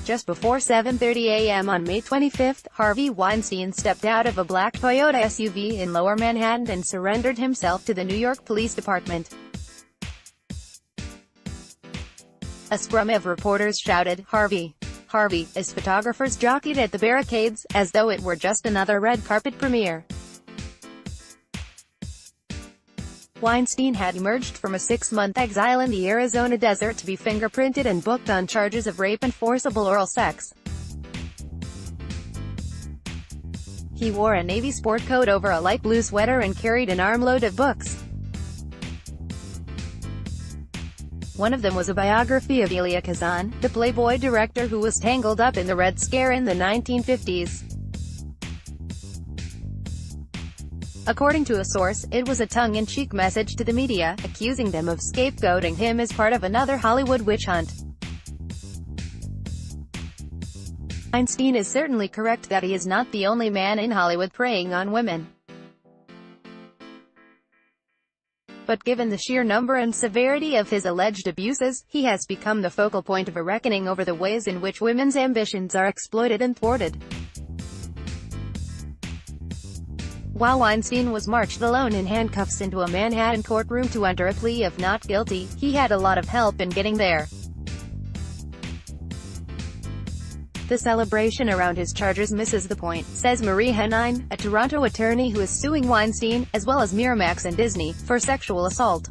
Just before 7:30 a.m. on May 25, Harvey Weinstein stepped out of a black Toyota SUV in Lower Manhattan and surrendered himself to the New York Police Department. A scrum of reporters shouted, "Harvey! Harvey!" as photographers jockeyed at the barricades, as though it were just another red carpet premiere. Weinstein had emerged from a 6-month exile in the Arizona desert to be fingerprinted and booked on charges of rape and forcible oral sex. He wore a navy sport coat over a light blue sweater and carried an armload of books. One of them was a biography of Elia Kazan, the Playboy director who was tangled up in the Red Scare in the 1950s. According to a source, it was a tongue-in-cheek message to the media, accusing them of scapegoating him as part of another Hollywood witch hunt. Weinstein is certainly correct that he is not the only man in Hollywood preying on women. But given the sheer number and severity of his alleged abuses, he has become the focal point of a reckoning over the ways in which women's ambitions are exploited and thwarted. While Weinstein was marched alone in handcuffs into a Manhattan courtroom to enter a plea of not guilty, he had a lot of help in getting there. The celebration around his charges misses the point, says Marie Henine, a Toronto attorney who is suing Weinstein, as well as Miramax and Disney, for sexual assault.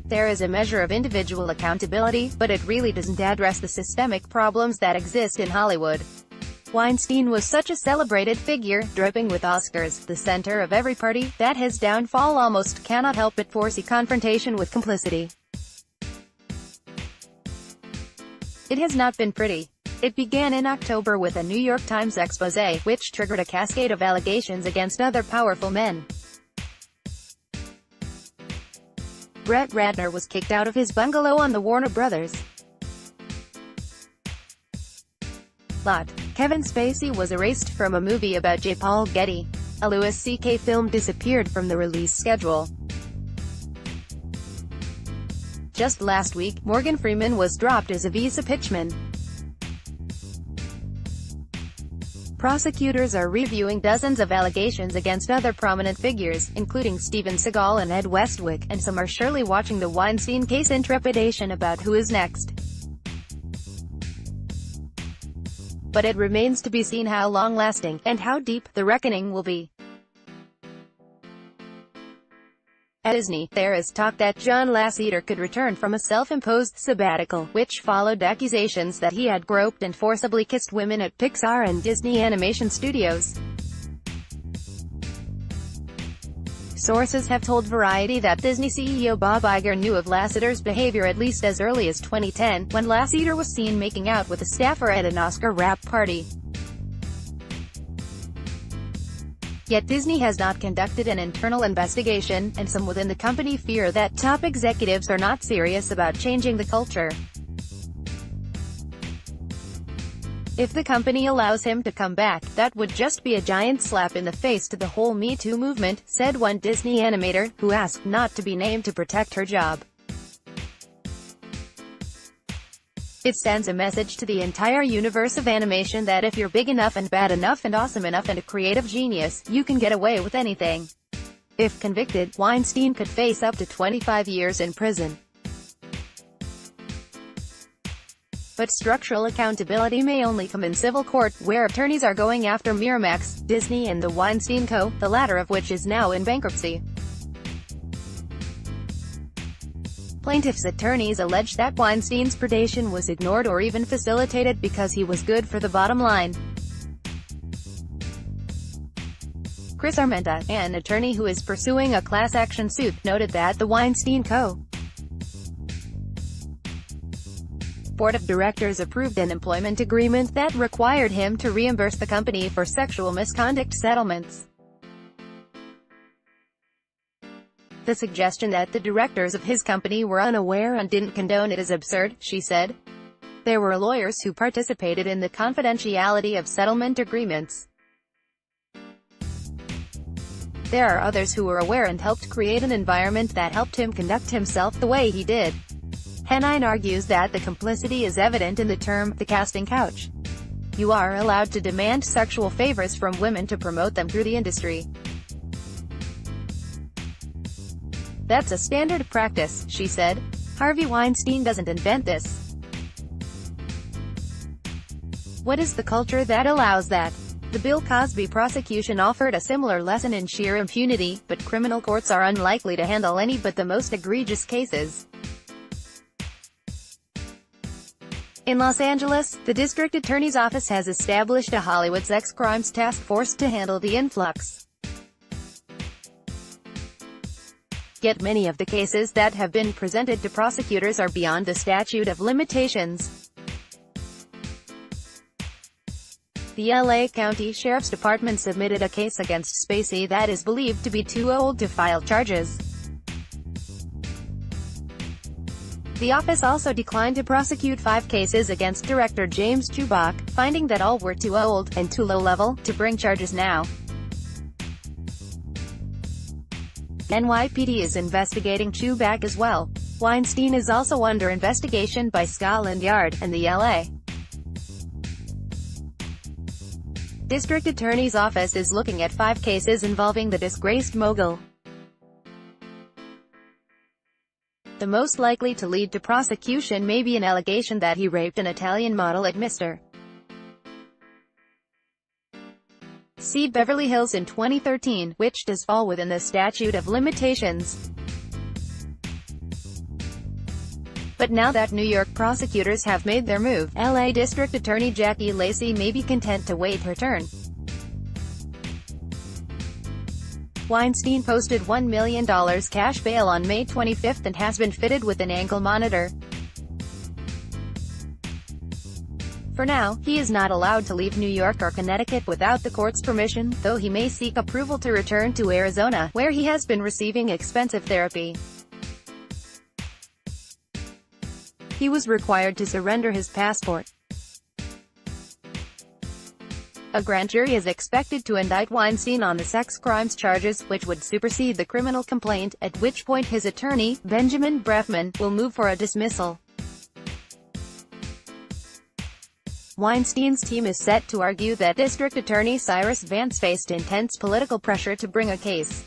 There is a measure of individual accountability, but it really doesn't address the systemic problems that exist in Hollywood. Weinstein was such a celebrated figure, dripping with Oscars, the center of every party, that his downfall almost cannot help but force a confrontation with complicity. It has not been pretty. It began in October with a New York Times expose, which triggered a cascade of allegations against other powerful men. Brett Ratner was kicked out of his bungalow on the Warner Brothers lot. Kevin Spacey was erased from a movie about J. Paul Getty. A Louis C.K. film disappeared from the release schedule. Just last week, Morgan Freeman was dropped as a visa pitchman. Prosecutors are reviewing dozens of allegations against other prominent figures, including Steven Seagal and Ed Westwick, and some are surely watching the Weinstein case in trepidation about who is next. But it remains to be seen how long-lasting, and how deep, the reckoning will be. At Disney, there is talk that John Lasseter could return from a self-imposed sabbatical, which followed accusations that he had groped and forcibly kissed women at Pixar and Disney Animation Studios. Sources have told Variety that Disney CEO Bob Iger knew of Lasseter's behavior at least as early as 2010, when Lasseter was seen making out with a staffer at an Oscar wrap party. Yet Disney has not conducted an internal investigation, and some within the company fear that top executives are not serious about changing the culture. If the company allows him to come back, that would just be a giant slap in the face to the whole Me Too movement, said one Disney animator, who asked not to be named to protect her job. It sends a message to the entire universe of animation that if you're big enough and bad enough and awesome enough and a creative genius, you can get away with anything. If convicted, Weinstein could face up to 25 years in prison. But structural accountability may only come in civil court, where attorneys are going after Miramax, Disney and the Weinstein Co., the latter of which is now in bankruptcy. Plaintiffs' attorneys allege that Weinstein's predation was ignored or even facilitated because he was good for the bottom line. Chris Armenta, an attorney who is pursuing a class action suit, noted that the Weinstein Co. Board of Directors approved an employment agreement that required him to reimburse the company for sexual misconduct settlements. The suggestion that the directors of his company were unaware and didn't condone it is absurd, she said. There were lawyers who participated in the confidentiality of settlement agreements. There are others who were aware and helped create an environment that helped him conduct himself the way he did. Henine argues that the complicity is evident in the term, the casting couch. You are allowed to demand sexual favors from women to promote them through the industry. That's a standard practice, she said. Harvey Weinstein doesn't invent this. What is the culture that allows that? The Bill Cosby prosecution offered a similar lesson in sheer impunity, but criminal courts are unlikely to handle any but the most egregious cases. In Los Angeles, the district attorney's office has established a Hollywood sex crimes task force to handle the influx. Yet many of the cases that have been presented to prosecutors are beyond the statute of limitations. The LA County Sheriff's Department submitted a case against Spacey that is believed to be too old to file charges. The office also declined to prosecute 5 cases against director James Chubak, finding that all were too old, and too low-level, to bring charges now. NYPD is investigating Chubak as well. Weinstein is also under investigation by Scotland Yard, and the LA District Attorney's Office is looking at 5 cases involving the disgraced mogul. The most likely to lead to prosecution may be an allegation that he raped an Italian model at Mr. C. Beverly Hills in 2013, which does fall within the statute of limitations. But now that New York prosecutors have made their move, LA District Attorney Jackie Lacey may be content to wait her turn. Weinstein posted $1 million cash bail on May 25 and has been fitted with an ankle monitor. For now, he is not allowed to leave New York or Connecticut without the court's permission, though he may seek approval to return to Arizona, where he has been receiving expensive therapy. He was required to surrender his passport. A grand jury is expected to indict Weinstein on the sex crimes charges, which would supersede the criminal complaint, at which point his attorney, Benjamin Brafman, will move for a dismissal. Weinstein's team is set to argue that District Attorney Cyrus Vance faced intense political pressure to bring a case.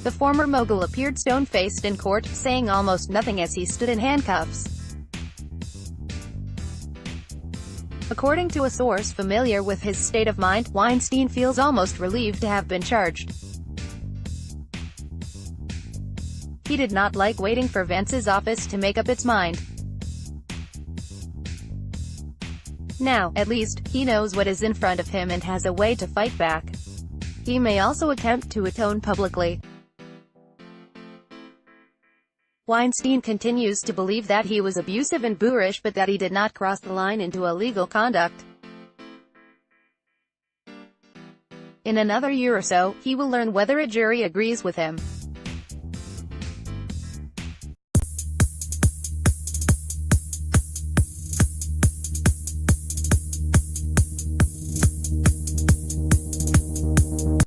The former mogul appeared stone-faced in court, saying almost nothing as he stood in handcuffs. According to a source familiar with his state of mind, Weinstein feels almost relieved to have been charged. He did not like waiting for Vance's office to make up its mind. Now, at least, he knows what is in front of him and has a way to fight back. He may also attempt to atone publicly. Weinstein continues to believe that he was abusive and boorish, but that he did not cross the line into illegal conduct. In another year or so, he will learn whether a jury agrees with him.